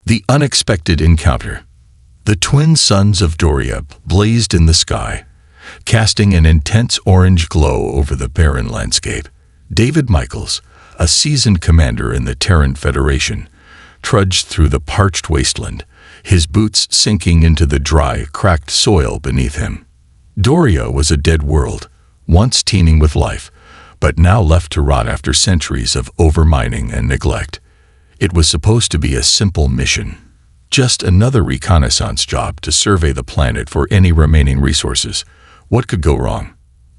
The unexpected encounter. The twin suns of Doria blazed in the sky, casting an intense orange glow over the barren landscape. David Michaels, a seasoned commander in the Terran Federation, trudged through the parched wasteland, his boots sinking into the dry, cracked soil beneath him. Doria was a dead world, once teeming with life, but now left to rot after centuries of overmining and neglect. It was supposed to be a simple mission, just another reconnaissance job to survey the planet for any remaining resources. What could go wrong?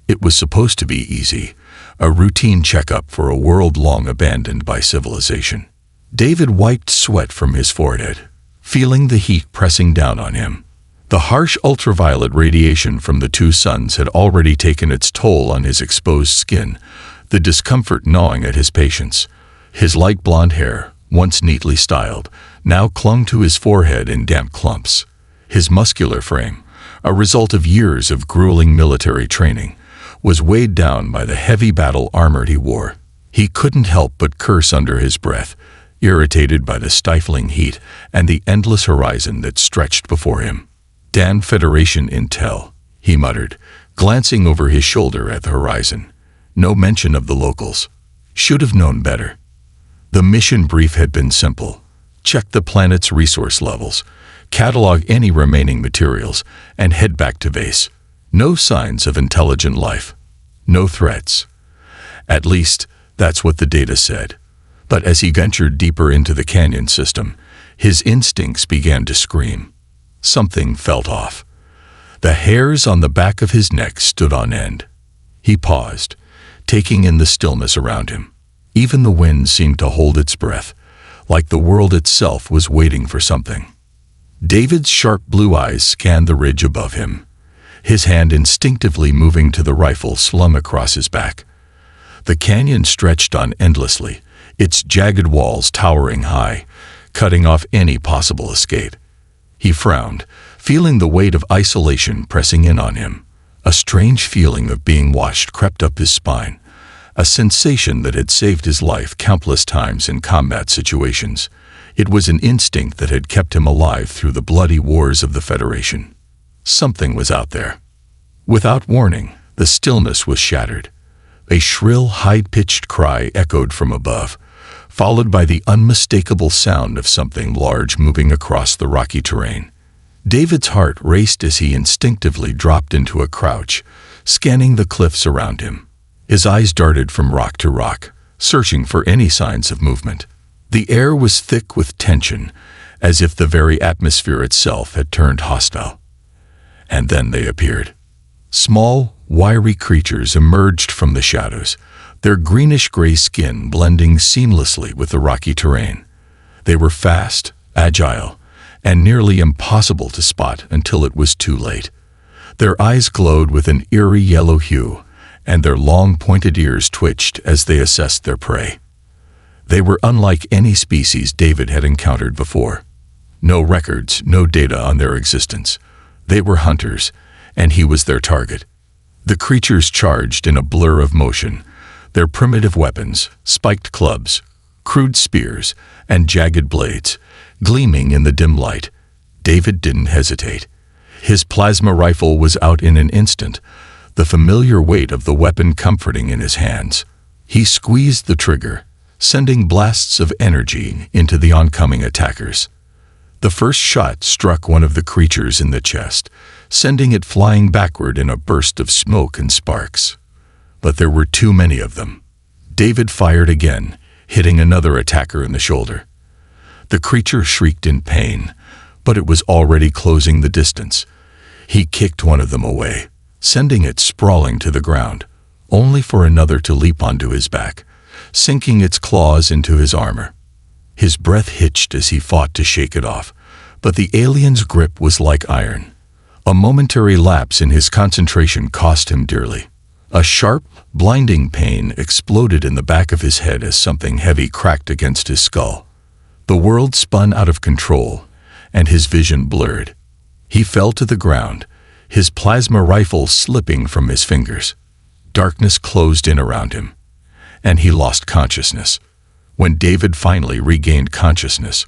It was supposed to be easy, a routine checkup for a world long abandoned by civilization. David wiped sweat from his forehead, feeling the heat pressing down on him. The harsh ultraviolet radiation from the two suns had already taken its toll on his exposed skin, the discomfort gnawing at his patience. His light blonde hair, once neatly styled, now clung to his forehead in damp clumps. His muscular frame, a result of years of grueling military training, was weighed down by the heavy battle armor he wore. He couldn't help but curse under his breath, irritated by the stifling heat and the endless horizon that stretched before him. "Damn Federation intel," he muttered, glancing over his shoulder at the horizon. No mention of the locals. Should have known better. The mission brief had been simple. Check the planet's resource levels, catalog any remaining materials, and head back to base. No signs of intelligent life. No threats. At least, that's what the data said. But as he ventured deeper into the canyon system, his instincts began to scream. Something felt off. The hairs on the back of his neck stood on end. He paused, taking in the stillness around him. Even the wind seemed to hold its breath, like the world itself was waiting for something. David's sharp blue eyes scanned the ridge above him, his hand instinctively moving to the rifle slung across his back. The canyon stretched on endlessly, its jagged walls towering high, cutting off any possible escape. He frowned, feeling the weight of isolation pressing in on him. A strange feeling of being watched crept up his spine, a sensation that had saved his life countless times in combat situations. It was an instinct that had kept him alive through the bloody wars of the Federation. Something was out there. Without warning, the stillness was shattered. A shrill, high-pitched cry echoed from above, followed by the unmistakable sound of something large moving across the rocky terrain. David's heart raced as he instinctively dropped into a crouch, scanning the cliffs around him. His eyes darted from rock to rock, searching for any signs of movement. The air was thick with tension, as if the very atmosphere itself had turned hostile. And then they appeared. Small, wiry creatures emerged from the shadows, their greenish-gray skin blending seamlessly with the rocky terrain. They were fast, agile, and nearly impossible to spot until it was too late. Their eyes glowed with an eerie yellow hue, and their long pointed ears twitched as they assessed their prey. They were unlike any species David had encountered before. No records, no data on their existence. They were hunters, and he was their target. The creatures charged in a blur of motion, their primitive weapons, spiked clubs, crude spears, and jagged blades, gleaming in the dim light. David didn't hesitate. His plasma rifle was out in an instant, the familiar weight of the weapon comforting in his hands. He squeezed the trigger, sending blasts of energy into the oncoming attackers. The first shot struck one of the creatures in the chest, sending it flying backward in a burst of smoke and sparks. But there were too many of them. David fired again, hitting another attacker in the shoulder. The creature shrieked in pain, but it was already closing the distance. He kicked one of them away, sending it sprawling to the ground, only for another to leap onto his back, sinking its claws into his armor. His breath hitched as he fought to shake it off, but the alien's grip was like iron. A momentary lapse in his concentration cost him dearly. A sharp, blinding pain exploded in the back of his head as something heavy cracked against his skull. The world spun out of control, and his vision blurred. He fell to the ground, his plasma rifle slipping from his fingers. Darkness closed in around him, and he lost consciousness. When David finally regained consciousness,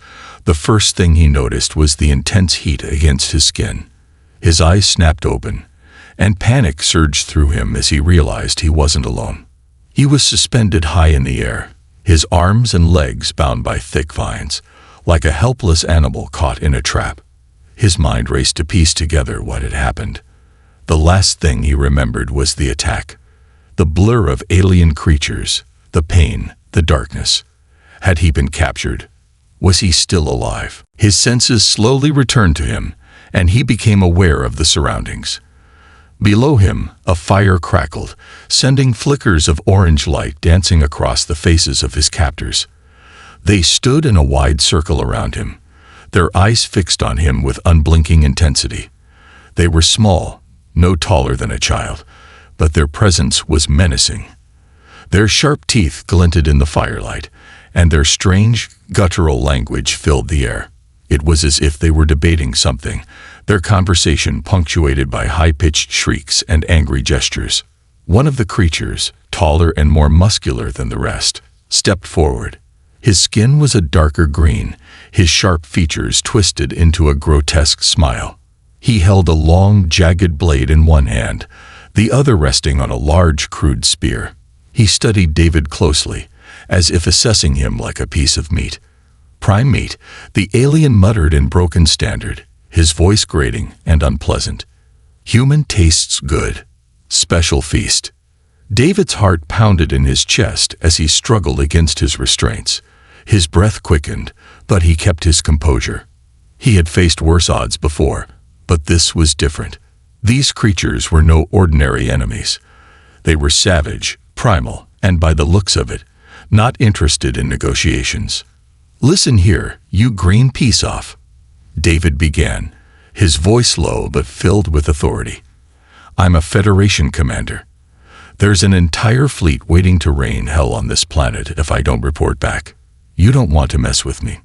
The first thing he noticed was the intense heat against his skin. His eyes snapped open, and panic surged through him as he realized he wasn't alone. He was suspended high in the air, his arms and legs bound by thick vines, like a helpless animal caught in a trap. His mind raced to piece together what had happened. The last thing he remembered was the attack. The blur of alien creatures, the pain, the darkness. Had he been captured? Was he still alive? His senses slowly returned to him, and he became aware of the surroundings. Below him, a fire crackled, sending flickers of orange light dancing across the faces of his captors. They stood in a wide circle around him, their eyes fixed on him with unblinking intensity. They were small, no taller than a child, but their presence was menacing. Their sharp teeth glinted in the firelight, and their strange, guttural language filled the air. It was as if they were debating something, their conversation punctuated by high-pitched shrieks and angry gestures. One of the creatures, taller and more muscular than the rest, stepped forward. His skin was a darker green, his sharp features twisted into a grotesque smile. He held a long, jagged blade in one hand, the other resting on a large, crude spear. He studied David closely, as if assessing him like a piece of meat. "Prime meat," the alien muttered in broken standard, his voice grating and unpleasant. "Human tastes good. Special feast." David's heart pounded in his chest as he struggled against his restraints. His breath quickened, but he kept his composure. He had faced worse odds before, but this was different. These creatures were no ordinary enemies. They were savage, primal, and by the looks of it, not interested in negotiations. "Listen here, you green piece-off," David began, his voice low but filled with authority. "I'm a Federation commander. There's an entire fleet waiting to rain hell on this planet if I don't report back. You don't want to mess with me."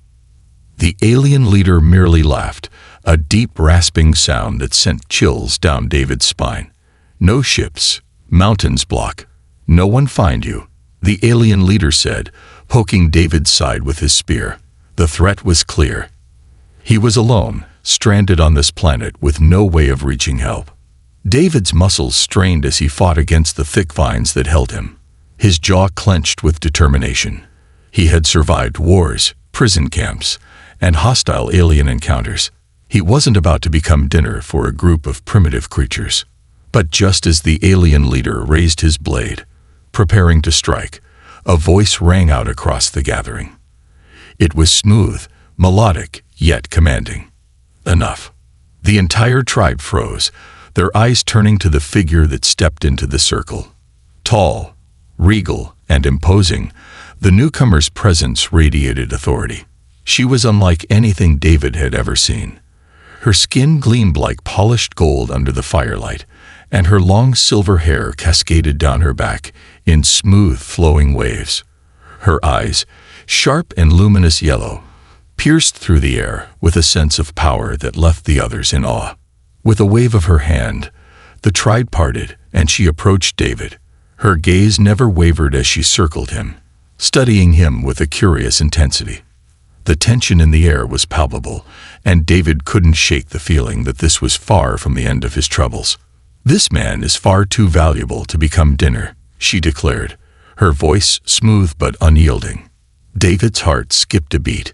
The alien leader merely laughed, a deep rasping sound that sent chills down David's spine. "No ships, mountains block. No one find you," the alien leader said, poking David's side with his spear. The threat was clear. He was alone, stranded on this planet with no way of reaching help. David's muscles strained as he fought against the thick vines that held him. His jaw clenched with determination. He had survived wars, prison camps, and hostile alien encounters. He wasn't about to become dinner for a group of primitive creatures. But just as the alien leader raised his blade, preparing to strike, a voice rang out across the gathering. It was smooth, melodic, yet commanding. "Enough." The entire tribe froze, their eyes turning to the figure that stepped into the circle. Tall, regal, and imposing, the newcomer's presence radiated authority. She was unlike anything David had ever seen. Her skin gleamed like polished gold under the firelight, and her long silver hair cascaded down her back in smooth, flowing waves. Her eyes, sharp and luminous yellow, pierced through the air with a sense of power that left the others in awe. With a wave of her hand, the tribe parted, and she approached David. Her gaze never wavered as she circled him, studying him with a curious intensity. The tension in the air was palpable, and David couldn't shake the feeling that this was far from the end of his troubles. "This man is far too valuable to become dinner," she declared, her voice smooth but unyielding. David's heart skipped a beat.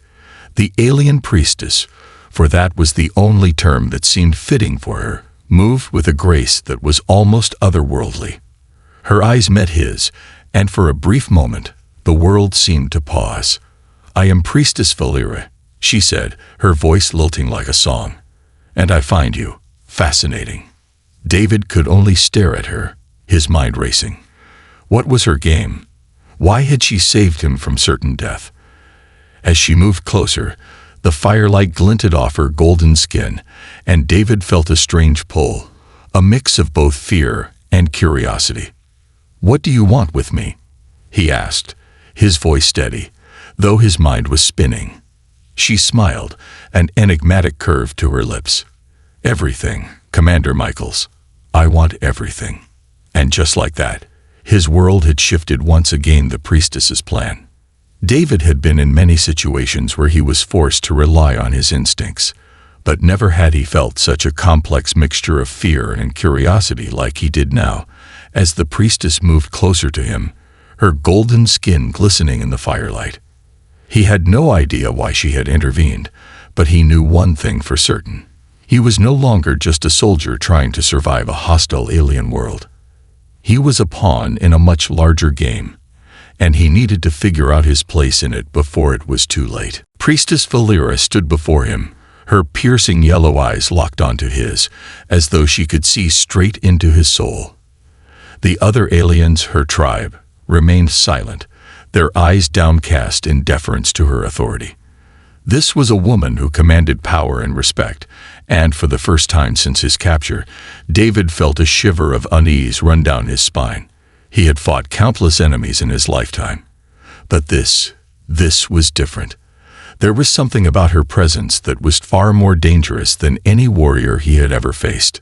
The alien priestess, for that was the only term that seemed fitting for her, moved with a grace that was almost otherworldly. Her eyes met his, and for a brief moment, the world seemed to pause. "I am Priestess Valera," she said, her voice lilting like a song. "And I find you fascinating." David could only stare at her, his mind racing. What was her game? Why had she saved him from certain death? As she moved closer, the firelight glinted off her golden skin, and David felt a strange pull, a mix of both fear and curiosity. "What do you want with me?" he asked, his voice steady, though his mind was spinning. She smiled, an enigmatic curve to her lips. "Everything, Commander Michaels. I want everything." And just like that, his world had shifted once again. The priestess's plan. David had been in many situations where he was forced to rely on his instincts, but never had he felt such a complex mixture of fear and curiosity like he did now, as the priestess moved closer to him, her golden skin glistening in the firelight. He had no idea why she had intervened, but he knew one thing for certain. He was no longer just a soldier trying to survive a hostile alien world. He was a pawn in a much larger game, and he needed to figure out his place in it before it was too late. Priestess Valera stood before him, her piercing yellow eyes locked onto his, as though she could see straight into his soul. The other aliens, her tribe, remained silent, their eyes downcast in deference to her authority. This was a woman who commanded power and respect, and for the first time since his capture, David felt a shiver of unease run down his spine. He had fought countless enemies in his lifetime. But this was different. There was something about her presence that was far more dangerous than any warrior he had ever faced.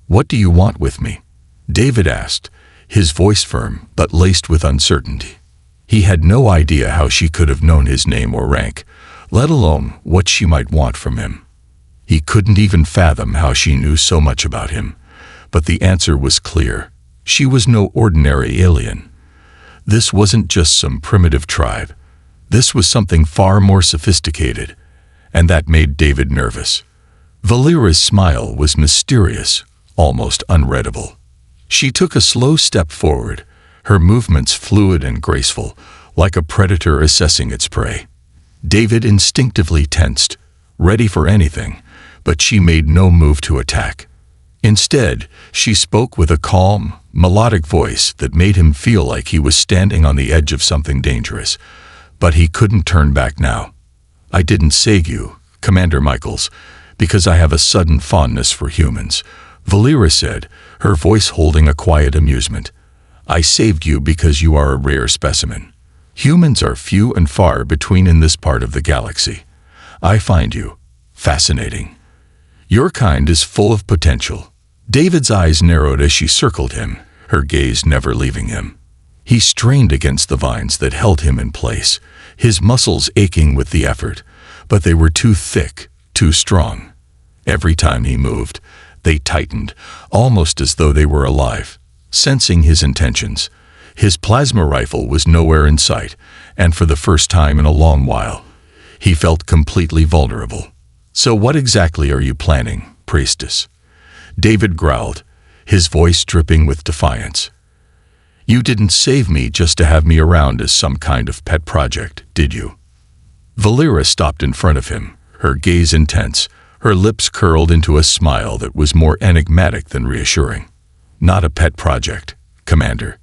"What do you want with me?" David asked, his voice firm but laced with uncertainty. He had no idea how she could have known his name or rank, let alone what she might want from him. He couldn't even fathom how she knew so much about him, but the answer was clear. She was no ordinary alien. This wasn't just some primitive tribe. This was something far more sophisticated, and that made David nervous. Valera's smile was mysterious, almost unreadable. She took a slow step forward, her movements fluid and graceful, like a predator assessing its prey. David instinctively tensed, ready for anything, but she made no move to attack. Instead, she spoke with a calm, melodic voice that made him feel like he was standing on the edge of something dangerous. But he couldn't turn back now. "I didn't save you, Commander Michaels, because I have a sudden fondness for humans," Valera said, her voice holding a quiet amusement. "I saved you because you are a rare specimen. Humans are few and far between in this part of the galaxy. I find you fascinating. Your kind is full of potential." David's eyes narrowed as she circled him, her gaze never leaving him. He strained against the vines that held him in place, his muscles aching with the effort, but they were too thick, too strong. Every time he moved, they tightened, almost as though they were alive, sensing his intentions. His plasma rifle was nowhere in sight, and for the first time in a long while, he felt completely vulnerable. "So what exactly are you planning, Priestess?" David growled, his voice dripping with defiance. "You didn't save me just to have me around as some kind of pet project, did you?" Valera stopped in front of him, her gaze intense, her lips curled into a smile that was more enigmatic than reassuring. "Not a pet project, Commander.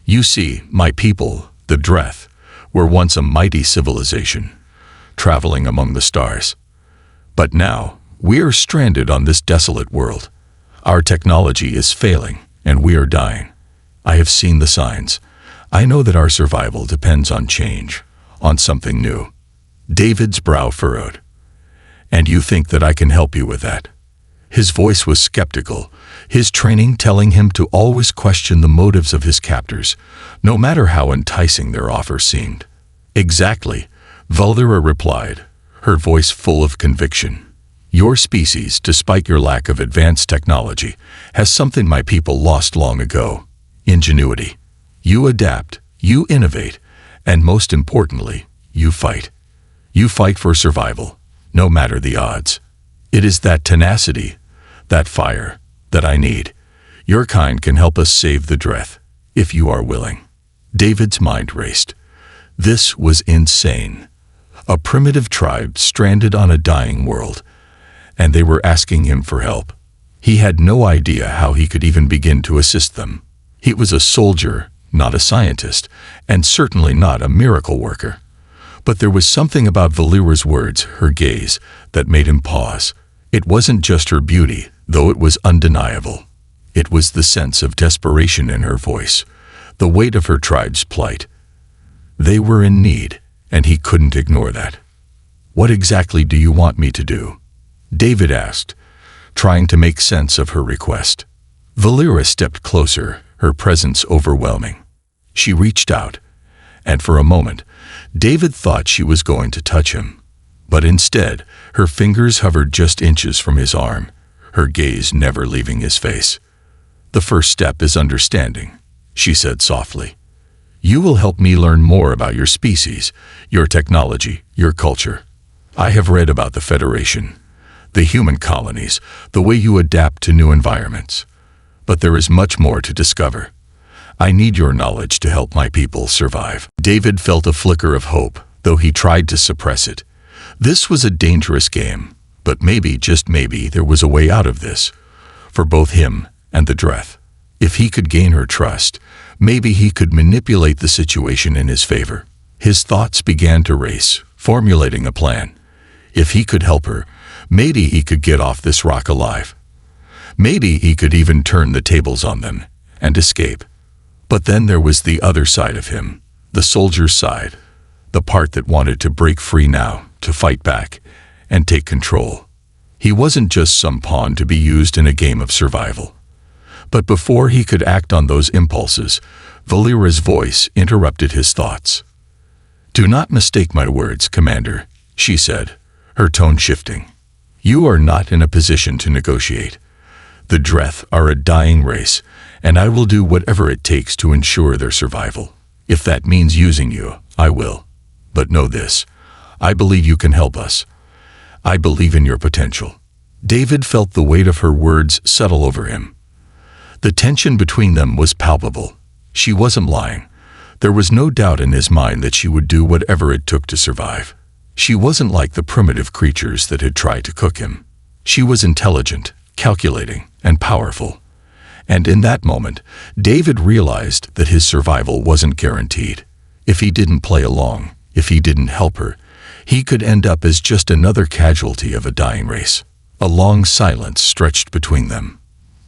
You see, my people, the Dreth, were once a mighty civilization, traveling among the stars. But now, we are stranded on this desolate world. Our technology is failing, and we are dying. I have seen the signs. I know that our survival depends on change, on something new." David's brow furrowed. "And you think that I can help you with that?" His voice was skeptical, his training telling him to always question the motives of his captors, no matter how enticing their offer seemed. "Exactly," Valera replied, her voice full of conviction. "Your species, despite your lack of advanced technology, has something my people lost long ago: ingenuity. You adapt, you innovate, and most importantly, you fight. You fight for survival, no matter the odds. It is that tenacity, that fire, that I need. Your kind can help us save the Dreth, if you are willing." David's mind raced. This was insane. A primitive tribe stranded on a dying world, and they were asking him for help. He had no idea how he could even begin to assist them. He was a soldier, not a scientist, and certainly not a miracle worker. But there was something about Valera's words, her gaze, that made him pause. It wasn't just her beauty, though it was undeniable. It was the sense of desperation in her voice, the weight of her tribe's plight. They were in need, and he couldn't ignore that. "What exactly do you want me to do?" David asked, trying to make sense of her request. Valera stepped closer, her presence overwhelming. She reached out, and for a moment, David thought she was going to touch him, but instead, her fingers hovered just inches from his arm, her gaze never leaving his face. "The first step is understanding," she said softly. "You will help me learn more about your species, your technology, your culture. I have read about the Federation, the human colonies, the way you adapt to new environments. But there is much more to discover. I need your knowledge to help my people survive." David felt a flicker of hope, though he tried to suppress it. This was a dangerous game, but maybe, just maybe, there was a way out of this, for both him and the Dreth. If he could gain her trust, maybe he could manipulate the situation in his favor. His thoughts began to race, formulating a plan. If he could help her, maybe he could get off this rock alive. Maybe he could even turn the tables on them and escape. But then there was the other side of him, the soldier's side, the part that wanted to break free now, to fight back, and take control. He wasn't just some pawn to be used in a game of survival. But before he could act on those impulses, Valera's voice interrupted his thoughts. "Do not mistake my words, Commander," she said, her tone shifting. "You are not in a position to negotiate. The Dreth are a dying race, and I will do whatever it takes to ensure their survival. If that means using you, I will. But know this, I believe you can help us. I believe in your potential." David felt the weight of her words settle over him. The tension between them was palpable. She wasn't lying. There was no doubt in his mind that she would do whatever it took to survive. She wasn't like the primitive creatures that had tried to cook him. She was intelligent, calculating, and powerful. And in that moment, David realized that his survival wasn't guaranteed. If he didn't play along, if he didn't help her, he could end up as just another casualty of a dying race. A long silence stretched between them.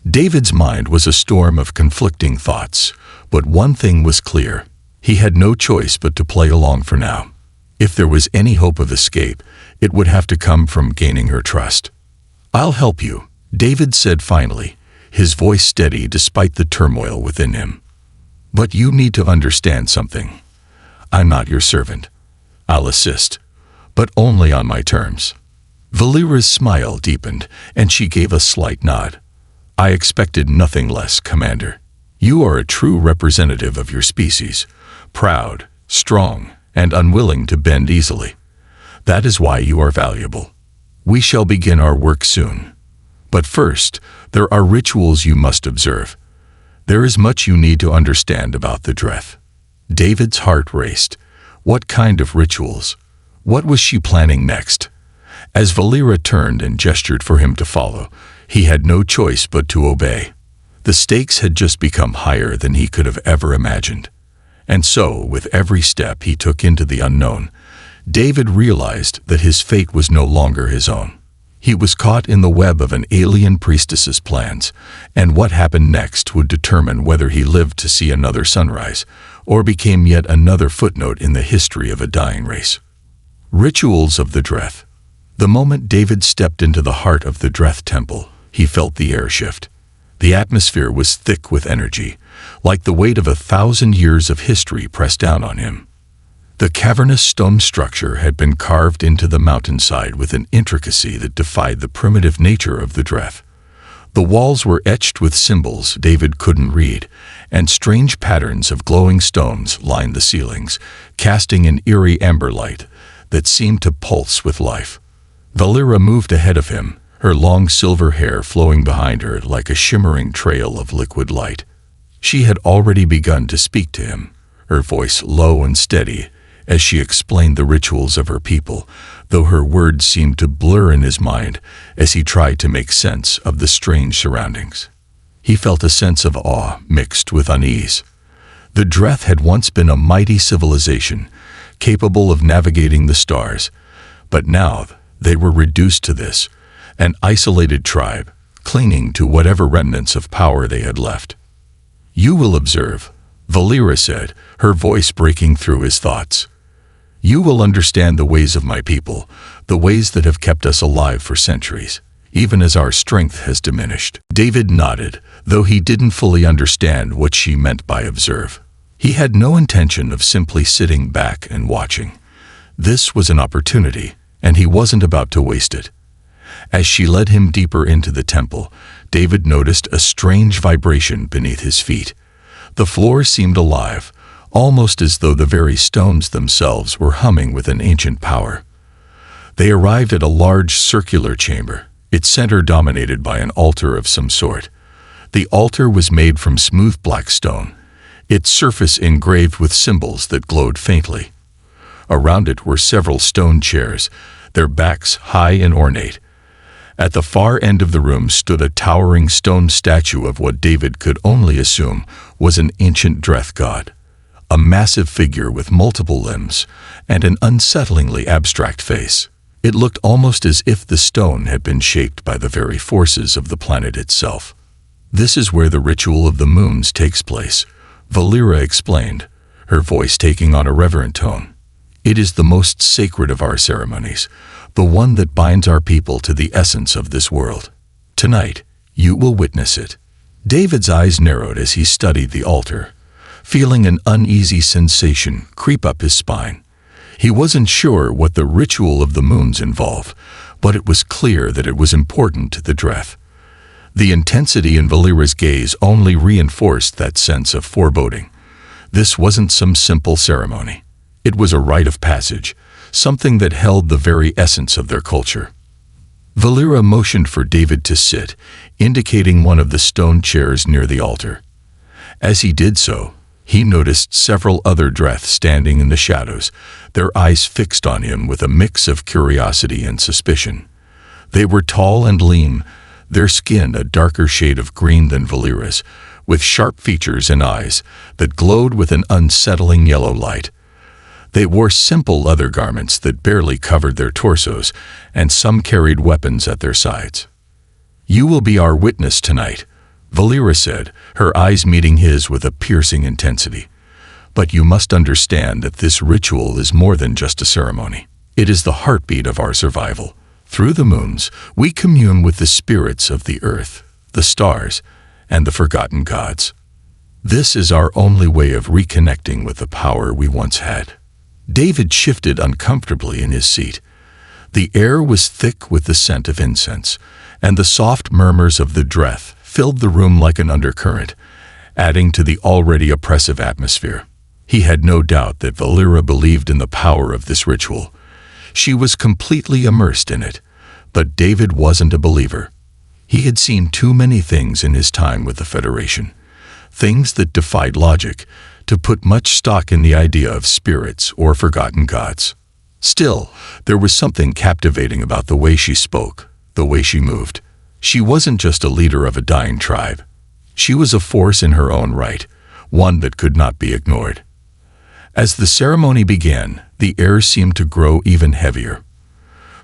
David's mind was a storm of conflicting thoughts, but one thing was clear. He had no choice but to play along for now. If there was any hope of escape, it would have to come from gaining her trust. "I'll help you," David said finally, his voice steady despite the turmoil within him. "But you need to understand something. I'm not your servant. I'll assist, but only on my terms." Valera's smile deepened, and she gave a slight nod. "I expected nothing less, Commander. You are a true representative of your species, proud, strong, and unwilling to bend easily. That is why you are valuable. We shall begin our work soon. But first, there are rituals you must observe. There is much you need to understand about the Dreth." David's heart raced. What kind of rituals? What was she planning next? As Valera turned and gestured for him to follow, he had no choice but to obey. The stakes had just become higher than he could have ever imagined. And so, with every step he took into the unknown, David realized that his fate was no longer his own. He was caught in the web of an alien priestess's plans, and what happened next would determine whether he lived to see another sunrise, or became yet another footnote in the history of a dying race. Rituals of the Dreth. The moment David stepped into the heart of the Dreth temple, he felt the air shift. The atmosphere was thick with energy, like the weight of 1,000 years of history pressed down on him. The cavernous stone structure had been carved into the mountainside with an intricacy that defied the primitive nature of the Dreth. The walls were etched with symbols David couldn't read, and strange patterns of glowing stones lined the ceilings, casting an eerie amber light that seemed to pulse with life. Valera moved ahead of him, her long silver hair flowing behind her like a shimmering trail of liquid light. She had already begun to speak to him, her voice low and steady, as she explained the rituals of her people, though her words seemed to blur in his mind as he tried to make sense of the strange surroundings. He felt a sense of awe mixed with unease. The Dreth had once been a mighty civilization, capable of navigating the stars, but now they were reduced to this, an isolated tribe, clinging to whatever remnants of power they had left. "You will observe," Valera said, her voice breaking through his thoughts. "You will understand the ways of my people, the ways that have kept us alive for centuries, even as our strength has diminished." David nodded, though he didn't fully understand what she meant by observe. He had no intention of simply sitting back and watching. This was an opportunity, and he wasn't about to waste it. As she led him deeper into the temple, David noticed a strange vibration beneath his feet. The floor seemed alive, almost as though the very stones themselves were humming with an ancient power. They arrived at a large circular chamber, its center dominated by an altar of some sort. The altar was made from smooth black stone, its surface engraved with symbols that glowed faintly. Around it were several stone chairs, their backs high and ornate. At the far end of the room stood a towering stone statue of what David could only assume was an ancient Dreth god, a massive figure with multiple limbs and an unsettlingly abstract face. It looked almost as if the stone had been shaped by the very forces of the planet itself. "This is where the ritual of the moons takes place," Valera explained, her voice taking on a reverent tone. "It is the most sacred of our ceremonies, the one that binds our people to the essence of this world. Tonight, you will witness it." David's eyes narrowed as he studied the altar, feeling an uneasy sensation creep up his spine. He wasn't sure what the ritual of the moons involved, but it was clear that it was important to the Dreth. The intensity in Valera's gaze only reinforced that sense of foreboding. This wasn't some simple ceremony. It was a rite of passage, something that held the very essence of their culture. Valera motioned for David to sit, indicating one of the stone chairs near the altar. As he did so, he noticed several other Dreth standing in the shadows, their eyes fixed on him with a mix of curiosity and suspicion. They were tall and lean, their skin a darker shade of green than Valera's, with sharp features and eyes that glowed with an unsettling yellow light. They wore simple leather garments that barely covered their torsos, and some carried weapons at their sides. "You will be our witness tonight," Valera said, her eyes meeting his with a piercing intensity. "But you must understand that this ritual is more than just a ceremony. It is the heartbeat of our survival. Through the moons, we commune with the spirits of the earth, the stars, and the forgotten gods. This is our only way of reconnecting with the power we once had." David shifted uncomfortably in his seat. The air was thick with the scent of incense, and the soft murmurs of the Dreth filled the room like an undercurrent, adding to the already oppressive atmosphere. He had no doubt that Valera believed in the power of this ritual. She was completely immersed in it, but David wasn't a believer. He had seen too many things in his time with the Federation, things that defied logic, to put much stock in the idea of spirits or forgotten gods. Still, there was something captivating about the way she spoke, the way she moved. She wasn't just a leader of a dying tribe. She was a force in her own right, one that could not be ignored. As the ceremony began, the air seemed to grow even heavier.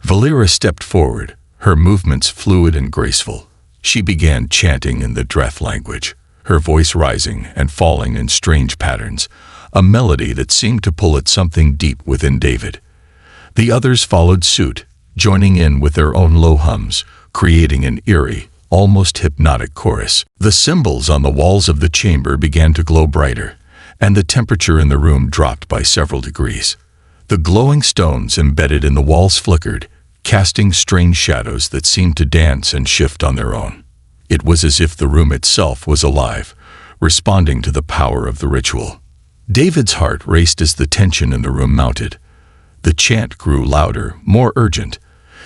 Valera stepped forward, her movements fluid and graceful. She began chanting in the Dreth language, her voice rising and falling in strange patterns, a melody that seemed to pull at something deep within David. The others followed suit, joining in with their own low hums, creating an eerie, almost hypnotic chorus. The symbols on the walls of the chamber began to glow brighter, and the temperature in the room dropped by several degrees. The glowing stones embedded in the walls flickered, casting strange shadows that seemed to dance and shift on their own. It was as if the room itself was alive, responding to the power of the ritual. David's heart raced as the tension in the room mounted. The chant grew louder, more urgent.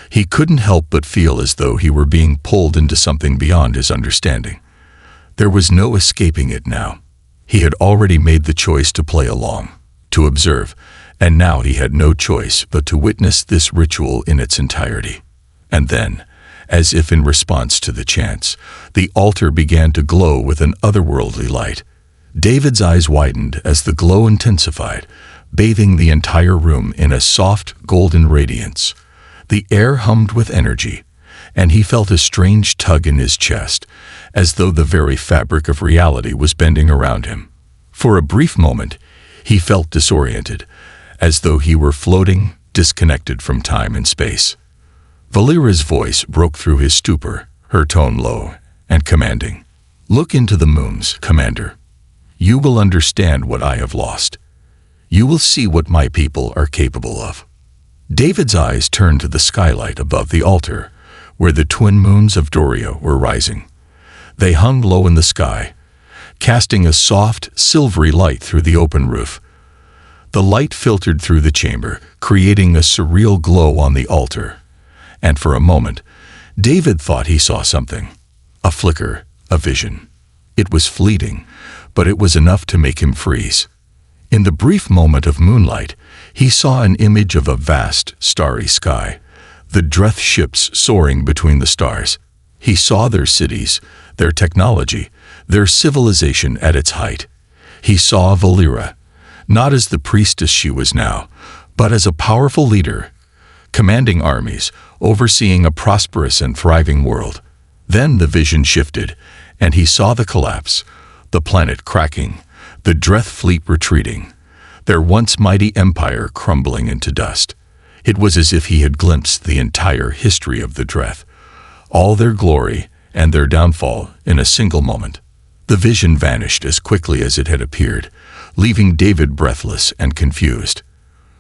He couldn't help but feel as though he were being pulled into something beyond his understanding. There was no escaping it now. He had already made the choice to play along, to observe, and now he had no choice but to witness this ritual in its entirety. And then, as if in response to the chants, the altar began to glow with an otherworldly light. David's eyes widened as the glow intensified, bathing the entire room in a soft, golden radiance. The air hummed with energy, and he felt a strange tug in his chest, as though the very fabric of reality was bending around him. For a brief moment, he felt disoriented, as though he were floating, disconnected from time and space. Valera's voice broke through his stupor, her tone low and commanding. "Look into the moons, Commander. You will understand what I have lost. You will see what my people are capable of." David's eyes turned to the skylight above the altar, where the twin moons of Doria were rising. They hung low in the sky, casting a soft, silvery light through the open roof. The light filtered through the chamber, creating a surreal glow on the altar. And for a moment, David thought he saw something. A flicker, a vision. It was fleeting, but it was enough to make him freeze. In the brief moment of moonlight, he saw an image of a vast, starry sky, the Dreth ships soaring between the stars. He saw their cities, their technology, their civilization at its height. He saw Valera, not as the priestess she was now, but as a powerful leader, commanding armies, overseeing a prosperous and thriving world. Then the vision shifted, and he saw the collapse, the planet cracking, the Dreth fleet retreating, their once mighty empire crumbling into dust. It was as if he had glimpsed the entire history of the Dreth, all their glory and their downfall in a single moment. The vision vanished as quickly as it had appeared, leaving David breathless and confused.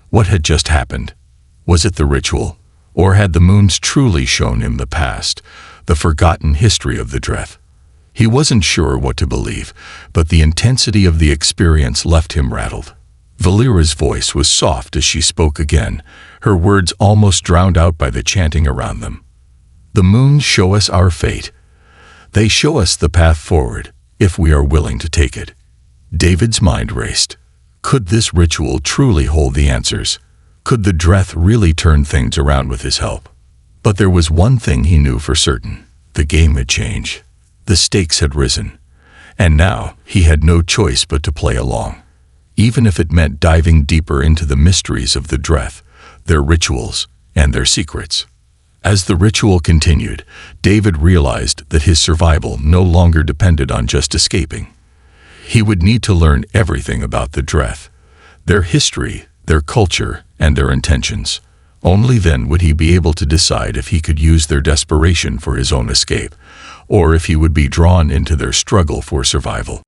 What had just happened? Was it the ritual, or had the moons truly shown him the past, the forgotten history of the Dreth? He wasn't sure what to believe, but the intensity of the experience left him rattled. Valera's voice was soft as she spoke again, her words almost drowned out by the chanting around them. "The moons show us our fate. They show us the path forward, if we are willing to take it." David's mind raced. Could this ritual truly hold the answers? Could the Dreth really turn things around with his help? But there was one thing he knew for certain. The game had changed. The stakes had risen. And now he had no choice but to play along, even if it meant diving deeper into the mysteries of the Dreth, their rituals, and their secrets. As the ritual continued, David realized that his survival no longer depended on just escaping. He would need to learn everything about the Dreth, their history, their culture, and their intentions. Only then would he be able to decide if he could use their desperation for his own escape, or if he would be drawn into their struggle for survival.